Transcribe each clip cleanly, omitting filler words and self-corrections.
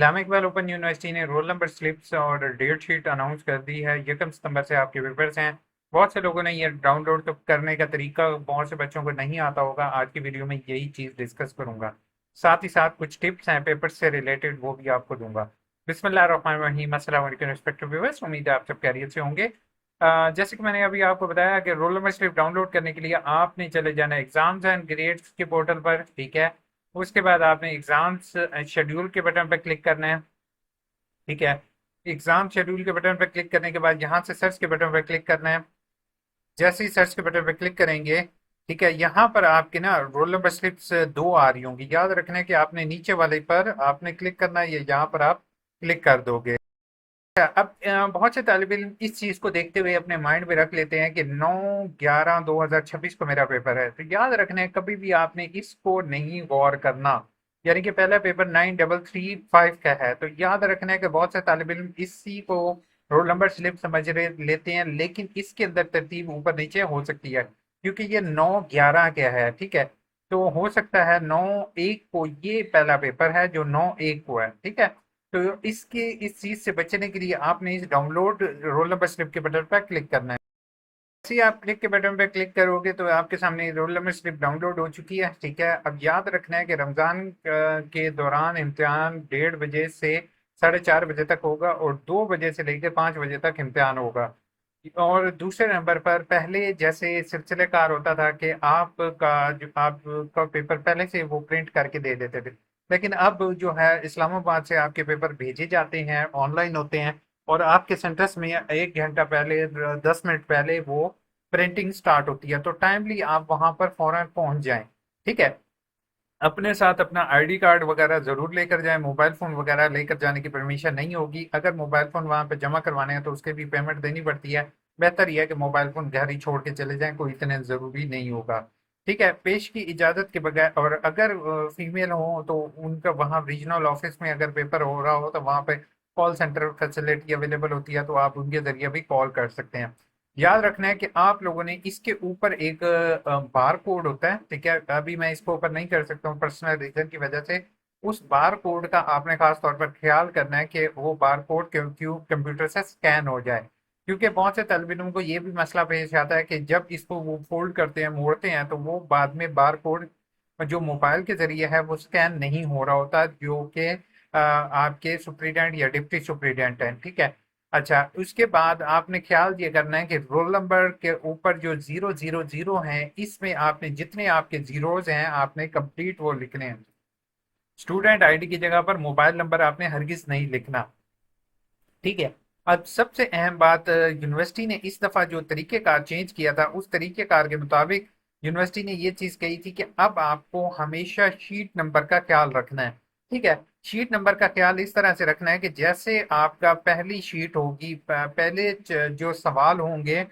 इलामा Iqbal open university ने roll number slips और date sheet announce कर दी है। 1 सितंबर से आपके पेपर्स हैं। बहुत से लोगों ने ये डाउनलोड तो करने का तरीका बहुत से बच्चों को नहीं आता होगा। आज की वीडियो में यही चीज़ डिस्कस करूंगा। साथ ही साथ कुछ टिप्स हैं पेपर से रिलेटेड, वो भी आपको दूंगा। बिस्मिल्लाहिर्रहमानिर्रहीम, अस्सलाम वालेकुम रिस्पेक्टिव व्यूअर्स। उम्मीद है आप सब खैरियत से होंगे। जैसे कि मैंने अभी आपको बताया कि रोल नंबर स्लिप डाउनलोड करने के लिए आपने चले जाना है एग्जाम्स एंड ग्रेड्स के पोर्टल पर, ठीक है। उसके बाद आपने एग्जाम्स शेड्यूल के बटन पर क्लिक करना है, ठीक है। एग्जाम शेड्यूल के बटन पर क्लिक करने के बाद यहाँ से सर्च के बटन पर क्लिक करना है। जैसे ही सर्च के बटन पर क्लिक करेंगे, ठीक है, यहाँ पर आपके ना रोल नंबर स्लिप्स दो आ रही होंगी। याद रखना है कि आपने नीचे वाले पर आपने क्लिक करना है, ये यहाँ पर आप क्लिक कर दोगे। अब बहुत से तालिब इल्म इस चीज को देखते हुए अपने माइंड में रख लेते हैं कि 9/11/2026 को मेरा पेपर है। तो याद रखना है कभी भी आपने इसको नहीं गौर करना। यानी कि पहला पेपर 9335 का है। तो याद रखना है कि बहुत से तालिब इल्म इसी को रोल नंबर स्लिप समझ लेते हैं, लेकिन इसके अंदर तरतीब ऊपर नीचे हो सकती है, क्योंकि ये 9/11 का है, ठीक है। तो हो सकता है 9/1 को ये पहला पेपर है जो 9/1 को है, ठीक है। तो इसके इस चीज से बचने के लिए आपने इस डाउनलोड रोल नंबर स्लिप के बटन पर क्लिक करना है। जैसे ही आप क्लिक के बटन पर क्लिक करोगे तो आपके सामने रोल नंबर स्लिप डाउनलोड हो चुकी है, ठीक है। अब याद रखना है कि रमजान के दौरान इम्तिहान 1:30 से 4:30 बजे तक होगा और 2 बजे से लेकर 5 बजे तक इम्तिहान होगा। और दूसरे नंबर पर पहले जैसे सिलसिलेकार होता था कि आपका पेपर पहले से वो प्रिंट करके दे देते थे, लेकिन अब जो है इस्लामाबाद से आपके पेपर भेजे जाते हैं, ऑनलाइन होते हैं और आपके सेंटर्स में 1 घंटा पहले, 10 मिनट पहले वो प्रिंटिंग स्टार्ट होती है। तो टाइमली आप वहां पर फौरन पहुंच जाएं, ठीक है। अपने साथ अपना आईडी कार्ड वगैरह ज़रूर लेकर जाएं। मोबाइल फ़ोन वगैरह लेकर जाने की परमिशन नहीं होगी। अगर मोबाइल फ़ोन वहाँ पे जमा करवाने हैं तो उसके भी पेमेंट देनी पड़ती है। बेहतर यह है कि मोबाइल फ़ोन घर ही छोड़ के चले जाएं, कोई इतने ज़रूरी नहीं होगा, ठीक है। पेश की इजाज़त के बगैर, और अगर फीमेल हो तो उनका वहाँ रीजनल ऑफिस में अगर पेपर हो रहा हो तो वहाँ पे कॉल सेंटर फैसिलिटी अवेलेबल होती है, तो आप उनके ज़रिए भी कॉल कर सकते हैं। याद रखना है कि आप लोगों ने इसके ऊपर एक बार कोड होता है, ठीक है। अभी मैं इसको ऊपर नहीं कर सकता हूँ पर्सनल रीजन की वजह से। उस बार कोड का आपने खास तौर पर ख्याल करना है कि वो बार कोड क्यों क्यों कंप्यूटर से स्कैन हो जाए, क्योंकि बहुत से तल्ब इल्म को ये भी मसला पेश आता है कि जब इसको वो फोल्ड करते हैं, मोड़ते हैं, तो वो बाद में बार कोड जो मोबाइल के जरिए है वो स्कैन नहीं हो रहा होता, जो कि आपके सुप्रीडेंट या डिप्टी सुप्रीडेंट है, ठीक है। अच्छा, उसके बाद आपने ख्याल ये करना है कि रोल नंबर के ऊपर जो 000 हैं, इसमें आपने जितने आपके जीरोज हैं आपने कंप्लीट वो लिखने हैं। स्टूडेंट आईडी की जगह पर मोबाइल नंबर आपने हरगिज नहीं लिखना, ठीक है। अब सबसे अहम बात, यूनिवर्सिटी ने इस दफा जो तरीकेकार चेंज किया था, उस तरीकेकार के मुताबिक यूनिवर्सिटी ने ये चीज कही थी कि अब आपको हमेशा शीट नंबर का ख्याल रखना है, ठीक है। शीट नंबर का ख्याल इस तरह से रखना है कि जैसे आपका पहली शीट होगी, पहले जो सवाल होंगे,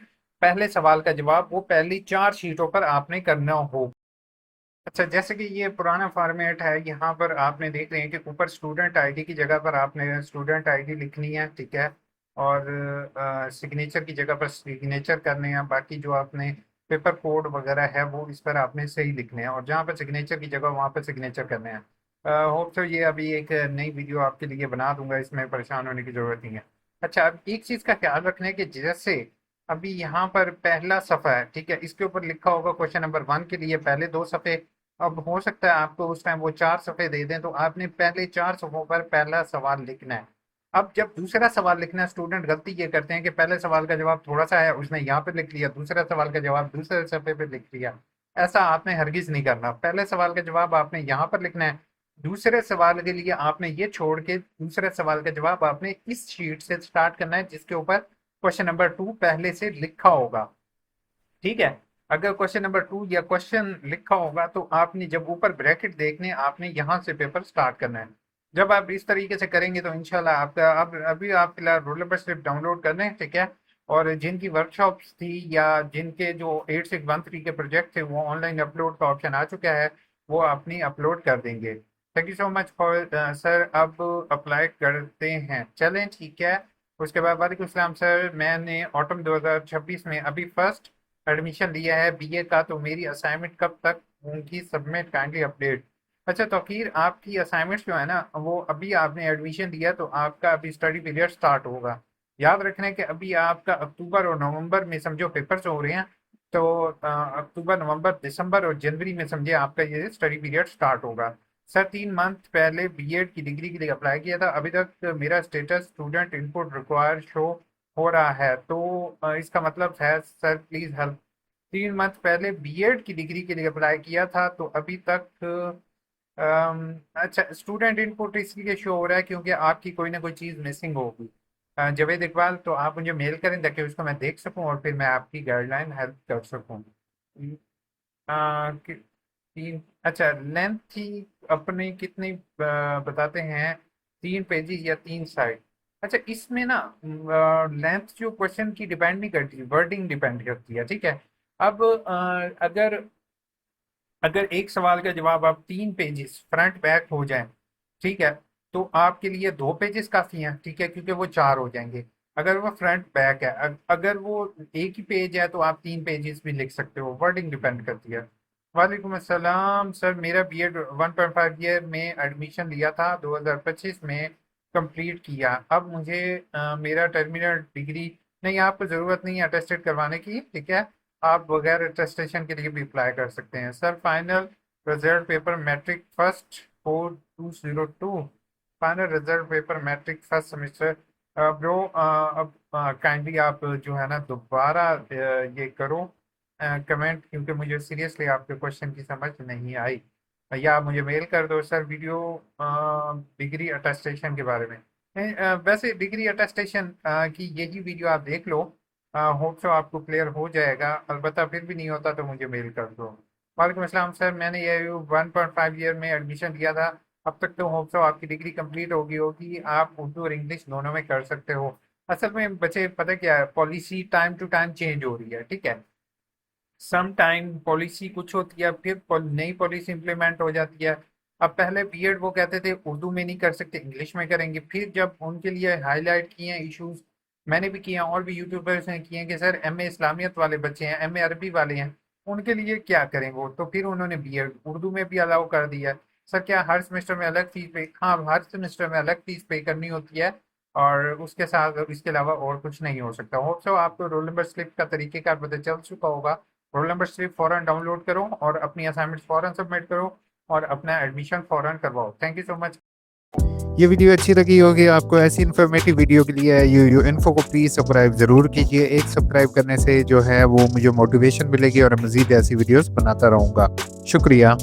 पहले सवाल का जवाब वो पहली 4 शीटों पर आपने करना हो। अच्छा, जैसे कि ये पुराना फॉर्मेट है, यहाँ पर आपने देख रहे हैं कि ऊपर स्टूडेंट आईडी की जगह पर आपने स्टूडेंट आईडी लिखनी है, ठीक है। और सिग्नेचर की जगह पर सिग्नेचर करने हैं। बाकी जो आपने पेपर कोड वगैरह है वो इस पर आपने सही लिखने हैं, और जहाँ पर सिग्नेचर की जगह वहाँ पर सिग्नेचर करने हैं। होप तो ये अभी एक नई वीडियो आपके लिए बना दूंगा, इसमें परेशान होने की जरूरत नहीं है। अच्छा, अब एक चीज़ का ख्याल रखना है कि जैसे अभी यहाँ पर पहला सफ़ा है, ठीक है, इसके ऊपर लिखा होगा क्वेश्चन नंबर 1 के लिए पहले 2 सफ़े। अब हो सकता है आपको उस टाइम वो 4 सफ़े दे दें, तो आपने पहले 4 सफ़ों पर पहला सवाल लिखना है। अब जब दूसरा सवाल लिखना है, स्टूडेंट गलती ये करते हैं कि पहले सवाल का जवाब थोड़ा सा है, उसने यहाँ पे लिख लिया, दूसरा सवाल का जवाब दूसरे सफ़े पे लिख लिया। ऐसा आपने हरगिज नहीं करना। पहले सवाल का जवाब आपने यहाँ पर लिखना है। दूसरे सवाल के लिए आपने ये छोड़ के दूसरे सवाल का जवाब आपने इस शीट से स्टार्ट करना है जिसके ऊपर क्वेश्चन नंबर 2 पहले से लिखा होगा, ठीक है। अगर क्वेश्चन नंबर 2 या क्वेश्चन लिखा होगा तो आपने जब ऊपर ब्रैकेट देखने, आपने यहाँ से पेपर स्टार्ट करना है। जब आप इस तरीके से करेंगे तो इंशाल्लाह आपका, अब अभी आप फिलहाल रोल नंबर स्लिप डाउनलोड कर लें, ठीक है। और जिनकी वर्कशॉप्स थी या जिनके जो 8613 के प्रोजेक्ट थे वो ऑनलाइन अपलोड का ऑप्शन आ चुका है, वो अपनी अपलोड कर देंगे। Thank you so much for sir. अब अप्लाई करते हैं, चलें, ठीक है। उसके बाद वालेकुम सलाम सर, मैंने ऑटम 2026 में अभी फर्स्ट एडमिशन लिया है बीए का, तो मेरी असाइनमेंट कब तक होंगी सबमिट, काइंडली अपडेट। अच्छा तौकीर, आपकी असाइनमेंट्स जो है ना, वो अभी आपने एडमिशन लिया तो आपका अभी स्टडी पीरियड स्टार्ट होगा। याद रखना है कि अभी आपका अक्टूबर और नवंबर में समझो पेपर्स हो रहे हैं, तो अक्टूबर नवंबर दिसंबर और जनवरी में समझे आपका ये स्टडी पीरियड स्टार्ट होगा। सर 3 मंथ पहले बीएड की डिग्री के लिए अप्लाई किया था, अभी तक मेरा status student input require show हो रहा है, तो इसका मतलब है सर प्लीज़ हेल्प। 3 मंथ पहले बीएड की डिग्री के लिए अप्लाई किया था तो अभी तक अच्छा स्टूडेंट इनपुट इसलिए शो हो रहा है क्योंकि आपकी कोई ना कोई चीज़ मिसिंग होगी। जावेद इकबाल, तो आप मुझे मेल करें ताकि उसको मैं देख सकूं और फिर मैं आपकी गाइडलाइन हेल्प कर सकूं। तीन, अच्छा लेंथ थी अपने कितनी बताते हैं, 3 पेजेस या 3 साइड। अच्छा इसमें ना लेंथ जो क्वेश्चन की डिपेंड नहीं करती, वर्डिंग डिपेंड करती है, ठीक है। अब अगर अगर एक सवाल का जवाब आप 3 पेजेस फ्रंट बैक हो जाए, ठीक है, तो आपके लिए 2 पेजेस काफ़ी हैं, ठीक है, क्योंकि वो 4 हो जाएंगे। अगर वो फ्रंट बैक है, अगर वो एक ही पेज है तो आप 3 पेजेस भी लिख सकते हो, वर्डिंग डिपेंड करती है। वालेकुम अस्सलाम सर, मेरा बीएड 1.5 ईयर में एडमिशन लिया था, 2025 में कंप्लीट किया। अब मुझे मेरा टर्मिनल डिग्री, नहीं आपको ज़रूरत नहीं है अटेस्टेड करवाने की, ठीक है। आप बगैर अटेस्टेशन के लिए भी अप्लाई कर सकते हैं। Sir final result paper matric first 4202, final result paper matric first semester. Bro अब काइंडली आप जो है ना दोबारा ये करो कमेंट, क्योंकि मुझे सीरियसली आपके क्वेश्चन की समझ नहीं आई। या आप मुझे मेल कर दो सर वीडियो डिग्री अटेस्टेशन के बारे में। वैसे डिग्री अटेस्टेशन की यही वीडियो आप देख लो, होप सो आपको क्लियर हो जाएगा। अलबत्ता फिर भी नहीं होता तो मुझे मेल कर दो। वालेकुम अस्सलाम सर, मैंने ये 1.5 ईयर में एडमिशन लिया था, अब तक तो होप सो आपकी डिग्री कंप्लीट होगी होगी, आप उर्दू और इंग्लिश दोनों में कर सकते हो। असल में बच्चे पता क्या है, policy time to time change हो रही है, ठीक है। सम टाइम पॉलिसी कुछ होती है, फिर नई पॉलिसी इंप्लीमेंट हो जाती है। अब पहले बीएड वो कहते थे उर्दू में नहीं कर सकते, इंग्लिश में करेंगे, फिर जब उनके लिए हाईलाइट किए हैं इश्यूज, मैंने भी किए हैं और भी यूट्यूबर्स ने किए हैं कि सर एमए इस्लामियत वाले बच्चे हैं, एमए अरबी वाले हैं, उनके लिए क्या करें वो, तो फिर उन्होंने बीएड उर्दू में भी अलाउ कर दिया है। सर क्या हर सेमेस्टर में अलग फीस पे, हाँ हर सेमेस्टर में अलग फीस पे करनी होती है, और उसके साथ इसके अलावा और कुछ नहीं हो सकता। होप सो आपको रोल नंबर स्लिप का तरीकेकार पता चल चुका होगा। रोल नंबर स्लिप फ़ौरन डाउनलोड करो और अपनी असाइनमेंट्स फ़ौरन सबमिट करो और अपना एडमिशन फ़ौरन करवाओ। Thank you so much. ये वीडियो अच्छी लगी होगी आपको, ऐसी इन्फॉर्मेटिव वीडियो के लिए यू इन्फो को प्लीज़ सब्सक्राइब ज़रूर कीजिए। एक सब्सक्राइब करने से जो है वो मुझे मोटिवेशन मिलेगी और मज़ीद ऐसी वीडियोस बनाता रहूँगा। शुक्रिया।